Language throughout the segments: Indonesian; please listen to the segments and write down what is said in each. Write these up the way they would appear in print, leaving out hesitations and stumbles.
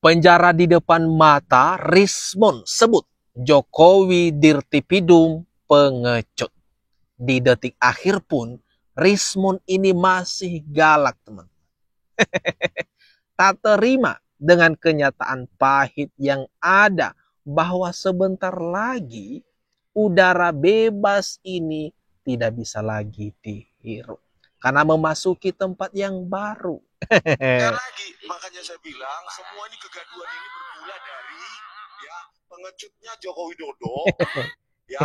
Penjara di depan mata, Rismon sebut Jokowi dirtipidum pengecut. Di detik akhir pun, Rismon ini masih galak, teman. Tak terima dengan kenyataan pahit yang ada bahwa sebentar lagi udara bebas ini tidak bisa lagi dihirup karena memasuki tempat yang baru. Lagi, makanya saya bilang semua ini kegaduhan ini bermula dari ya pengecutnya Joko Widodo ya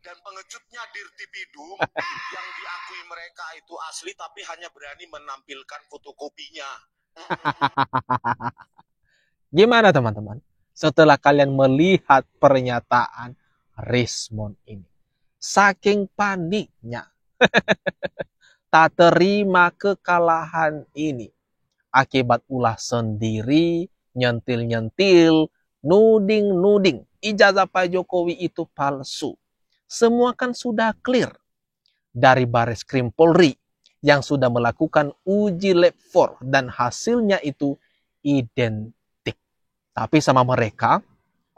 dan pengecutnya dirtipidum yang diakui mereka itu asli tapi hanya berani menampilkan fotokopinya. Gimana teman-teman? Setelah kalian melihat pernyataan Rismon ini, saking paniknya, tak terima kekalahan ini, akibat ulah sendiri, nyentil-nyentil, nuding-nuding, ijazah Pak Jokowi itu palsu. Semua kan sudah clear dari Bareskrim Polri yang sudah melakukan uji lab 4 dan hasilnya itu identik. Tapi sama mereka,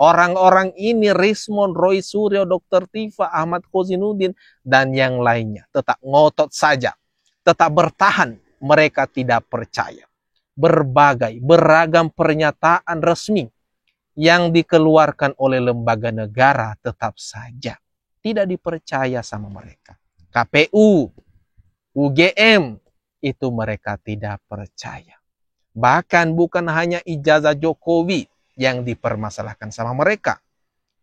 orang-orang ini, Rismon, Roy Suryo, Dr. Tifa, Ahmad Kozinudin, dan yang lainnya tetap ngotot saja, tetap bertahan. Mereka tidak percaya. Beragam pernyataan resmi yang dikeluarkan oleh lembaga negara tetap saja tidak dipercaya sama mereka. KPU, UGM, itu mereka tidak percaya. Bahkan bukan hanya ijazah Jokowi yang dipermasalahkan sama mereka.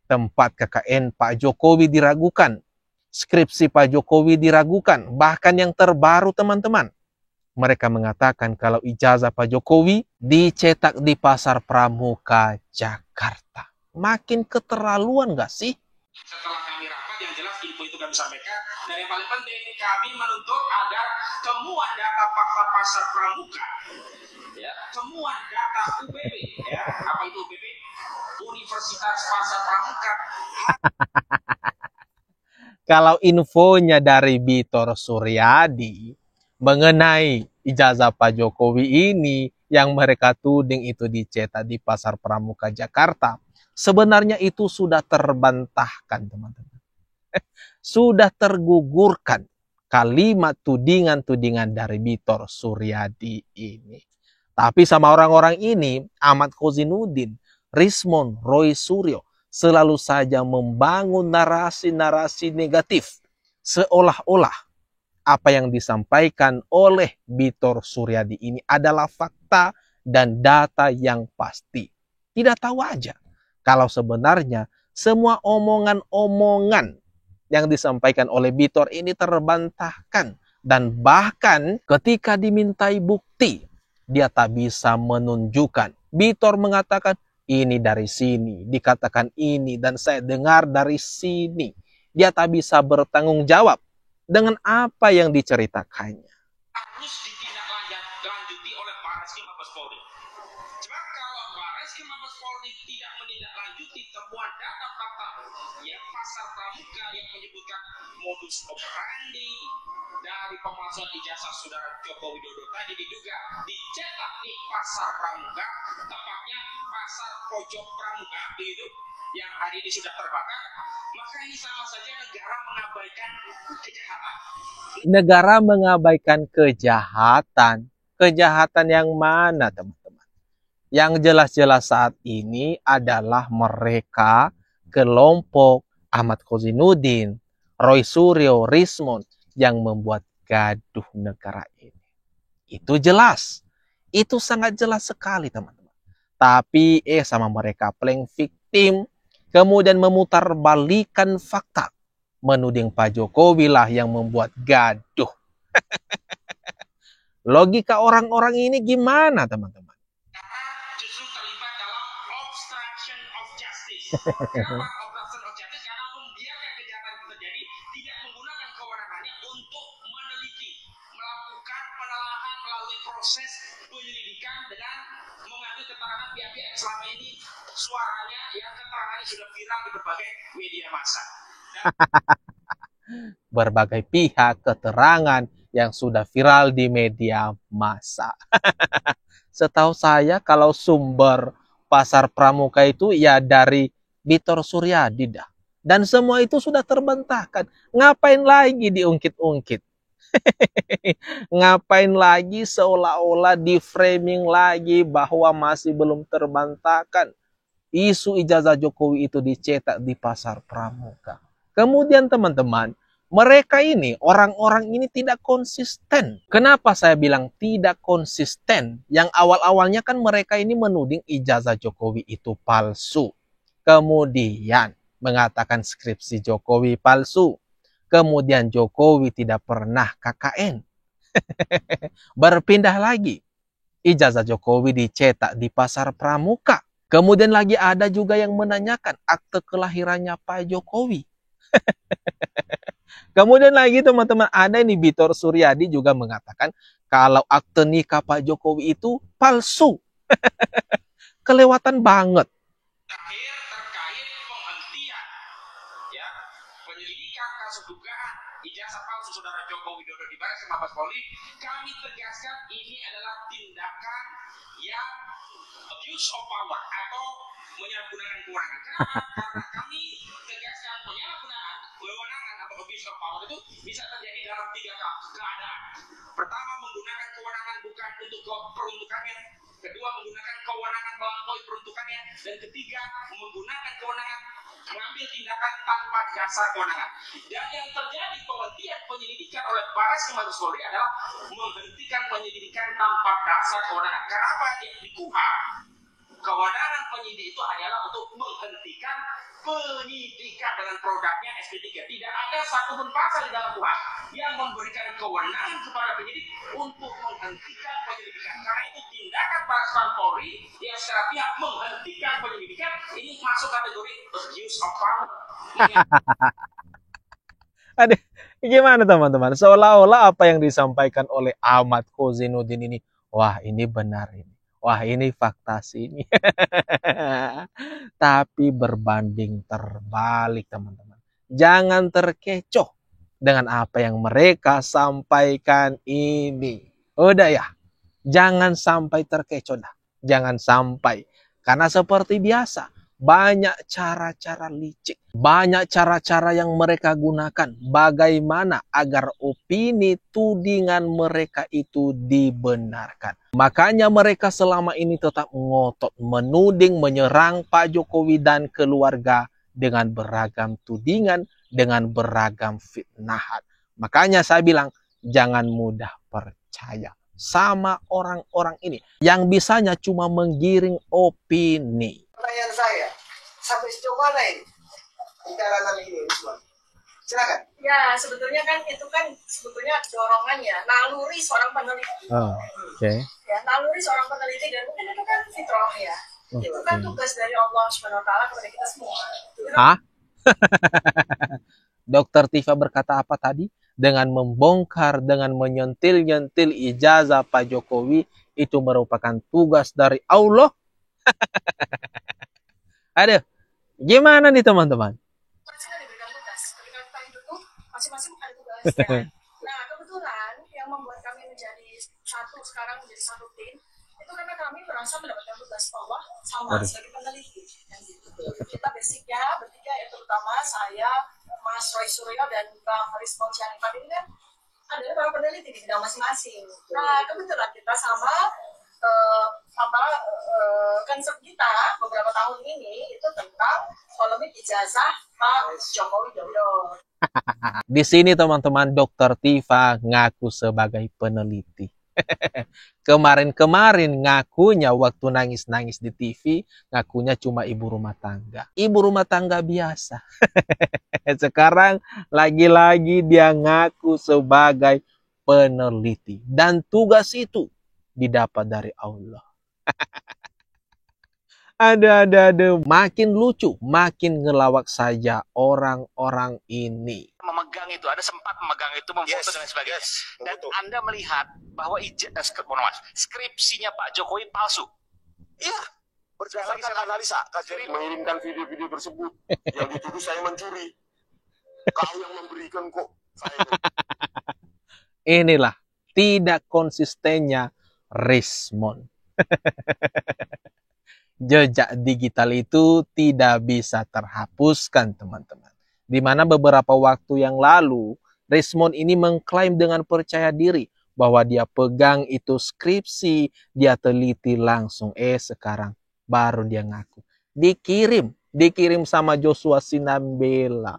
Tempat KKN Pak Jokowi diragukan. Skripsi Pak Jokowi diragukan. Bahkan yang terbaru teman-teman. Mereka mengatakan kalau ijazah Pak Jokowi dicetak di Pasar Pramuka, Jakarta. Makin keterlaluan gak sih? Setelah kami rapat, yang jelas info itu kami sampaikan. Dan yang paling penting, kami menuntut agar temuan data fakta Pasar Pramuka, ya, temuan data UPB, ya, apa itu UPB? Universitas Pasar Pramuka. Kalau infonya dari Bitor Suryadi mengenai ijazah Pak Jokowi ini yang mereka tuding itu dicetak di Pasar Pramuka Jakarta, sebenarnya itu sudah terbantahkan, teman-teman. Sudah tergugurkan kalimat tudingan-tudingan dari Bitor Suryadi ini. Tapi sama orang-orang ini, Ahmad Kozinudin, Rismon, Roy Suryo, selalu saja membangun narasi-narasi negatif. Seolah-olah apa yang disampaikan oleh Bitor Suryadi ini adalah fakta dan data yang pasti. Tidak tahu aja kalau sebenarnya semua omongan-omongan yang disampaikan oleh Bitor ini terbantahkan. Dan bahkan ketika dimintai bukti, dia tak bisa menunjukkan. Bitor mengatakan, ini dari sini, dikatakan ini, dan saya dengar dari sini. Dia tak bisa bertanggung jawab dengan apa yang diceritakannya. Harus ditindaklanjuti oleh Bareskrim Mabes Polri. Sebab kalau Bareskrim Mabes Polri tidak menindaklanjuti temuan data fakta yang Pasar Pramuka yang menyebutkan modus operandi dari pemalsuan ijazah saudara Joko Widodo tadi diduga dicetak di Pasar Pramuka, tepatnya Pasar Pojok Pramuka itu yang hari ini sudah terbakar, maka ini sama saja negara mengabaikan kejahatan. Negara mengabaikan kejahatan. Kejahatan yang mana, teman-teman? Yang jelas-jelas saat ini adalah mereka, kelompok Ahmad Kozinudin, Roy Suryo, Rismon, yang membuat gaduh negara ini. Itu jelas. Itu sangat jelas sekali, teman-teman. Tapi sama mereka playing victim, kemudian memutarbalikkan fakta, menuding Pak Jokowi lah yang membuat gaduh. Logika orang-orang ini gimana, teman-teman? Justru terlibat dalam obstruction of justice. Kenapa obstruction of justice? Karena membiarkan kejahatan itu terjadi, tidak menggunakan kewenangannya untuk meneliti, melakukan penelaahan melalui proses penyelidikan dengan mengambil keterangan pihak-pihak yang selama ini suaranya, yang keterangannya sudah viral di berbagai media massa. Berbagai pihak, keterangan yang sudah viral di media massa. Setahu saya kalau sumber Pasar Pramuka itu ya dari Bitor Suryadi dah. Dan semua itu sudah terbantahkan. Ngapain lagi diungkit-ungkit? Ngapain lagi seolah-olah di framing lagi bahwa masih belum terbantahkan isu ijazah Jokowi itu dicetak di Pasar Pramuka. Kemudian teman-teman, mereka ini, orang-orang ini tidak konsisten. Kenapa saya bilang tidak konsisten? Yang awal-awalnya kan mereka ini menuding ijazah Jokowi itu palsu. Kemudian mengatakan skripsi Jokowi palsu. Kemudian Jokowi tidak pernah KKN. Berpindah lagi. Ijazah Jokowi dicetak di Pasar Pramuka. Kemudian lagi ada juga yang menanyakan akte kelahirannya Pak Jokowi. Kemudian lagi teman-teman, ada ini Bitor Suryadi juga mengatakan kalau akte nikah Pak Jokowi itu palsu. Kelewatan banget. Terakhir terkait penghentian ya penyelidikan kasus dugaan ijazah palsu saudara Joko Widodo di Baris Krim Mabes Polri, kami tegaskan ini adalah tindakan yang abuse of power atau menyalahgunakan kewenangan. Kenapa? Karena kami tegaskan penyalahgunaan kewenangan atau abuse of power itu bisa terjadi dalam 3 keadaan. Pertama, menggunakan kewenangan bukan untuk peruntukannya. Kedua, menggunakan kewenangan melampaui peruntukannya. Dan ketiga, menggunakan kewenangan mengambil tindakan tanpa dasar kewenangan. Dan yang terjadi penghentian penyelidikan oleh Baris Krim Mabes Polri adalah menghentikan penyelidikan tanpa dasar kewenangan. Kenapa? Di KUHP kewenangan penyidik itu hanyalah untuk menghentikan penyidikan dengan produknya SP3. Tidak ada satupun pasal di dalam KUHP yang memberikan kewenangan kepada penyidik untuk menghentikan penyelidikan. Karena itu tindakan Baris Krim Polri yang secara pihak menghentikan penyelidikan ini masuk kategori abuse of power. Aduh, gimana teman-teman? Seolah-olah apa yang disampaikan oleh Ahmad Kozinuddin ini, wah ini benar ini. Wah ini fakta sini. Tapi berbanding terbalik teman-teman. Jangan terkecoh dengan apa yang mereka sampaikan ini. Udah ya. Jangan sampai terkecoh dah. Jangan sampai. Karena seperti biasa. Banyak cara-cara licik. Banyak cara-cara yang mereka gunakan. Bagaimana agar opini tudingan mereka itu dibenarkan. Makanya mereka selama ini tetap ngotot, menuding, menyerang Pak Jokowi dan keluarga dengan beragam tudingan, dengan beragam fitnahan. Makanya saya bilang, jangan mudah percaya sama orang-orang ini. Yang bisanya cuma menggiring opini. Pertanyaan saya, sampai sejauh mana ini bicara ini? Silakan. Ya, sebetulnya kan itu kan sebetulnya dorongannya, naluri seorang peneliti. Oke. Ya, naluri seorang peneliti dan mungkin itu kan fitrah ya. Itu kan tugas dari Allah SWT kepada kita semua. Hah? Dokter Tifa berkata apa tadi? Dengan membongkar, dengan menyentil-nyentil ijazah Pak Jokowi itu merupakan tugas dari Allah. Aduh, gimana nih teman-teman? Masing-masing ada tugas ya. Nah, kebetulan yang membuat kami menjadi satu tim itu karena kami merasa mendapatkan tugas Allah sama sebagai peneliti. Kita basicnya bertiga, ya terutama saya, Mas Roy Suryo dan Bang Rismon Syarifat ini kan adalah para peneliti di bidang masing-masing. Nah, kebetulan kita sama konsep kita beberapa tahun ini itu tentang polemik ijazah Pak Joko Widodo. Di sini teman-teman, Dokter Tifa ngaku sebagai peneliti. Kemarin-kemarin ngakunya waktu nangis-nangis di TV, ngakunya cuma ibu rumah tangga. Ibu rumah tangga biasa. Sekarang lagi-lagi dia ngaku sebagai peneliti. Dan tugas itu didapat dari Allah. Aduh. Makin lucu, makin ngelawak saja orang-orang ini. Memegang itu, ada sempat memegang itu, memfoto dan sebagainya. Dan Anda melihat bahwa skripsinya Pak Jokowi palsu. Iya, berdasarkan analisa, kajian mengirimkan video-video tersebut yang dituduh saya mencuri. Kau yang memberikan kok. Saya Inilah tidak konsistennya Rismond. Jejak digital itu tidak bisa terhapuskan, teman-teman. Di mana beberapa waktu yang lalu, Rismond ini mengklaim dengan percaya diri bahwa dia pegang itu skripsi, dia teliti langsung. Sekarang baru dia ngaku. Dikirim sama Joshua Sinambela.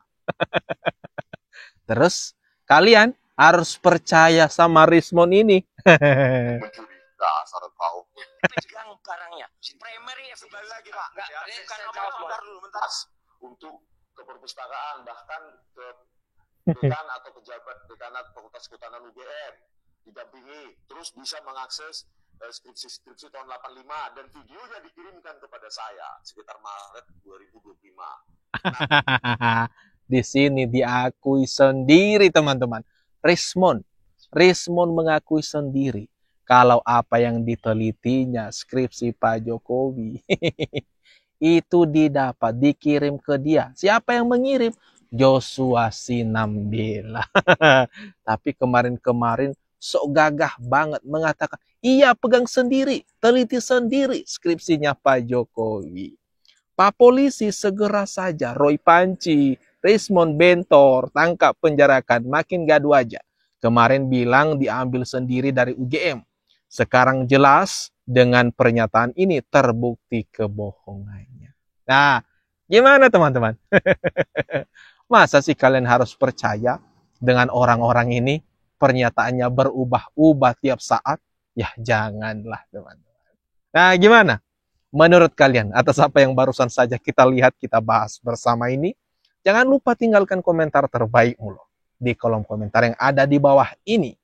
Terus kalian harus percaya sama Rismond ini. Mencuri dasar kau. Pegang barangnya. Primary Kembali lagi Pak. Enggak, Ya, bukan saya nomor. jawab dulu bentar. Untuk ke perpustakaan, bahkan ke dekan atau pejabat dekanat Fakultas Kehutanan UGM didampingi, terus bisa mengakses skripsi tahun 85 dan videonya dikirimkan kepada saya sekitar Maret 2025. Di sini diakui sendiri, teman-teman. Rismond mengakui sendiri kalau apa yang ditelitinya skripsi Pak Jokowi itu dikirim ke dia. Siapa yang mengirim? Joshua Sinambela. Tapi kemarin sok gagah banget mengatakan, iya pegang sendiri, teliti sendiri skripsinya Pak Jokowi. Pak Polisi segera saja Roy Panci, Rismond Bentor, tangkap penjarakan, makin gaduh aja. Kemarin bilang diambil sendiri dari UGM. Sekarang jelas dengan pernyataan ini terbukti kebohongannya. Nah, gimana teman-teman? Masa sih kalian harus percaya dengan orang-orang ini? Pernyataannya berubah-ubah tiap saat? Ya janganlah teman-teman. Nah gimana? Menurut kalian atas apa yang barusan saja kita lihat, kita bahas bersama ini? Jangan lupa tinggalkan komentar terbaikmu loh di kolom komentar yang ada di bawah ini.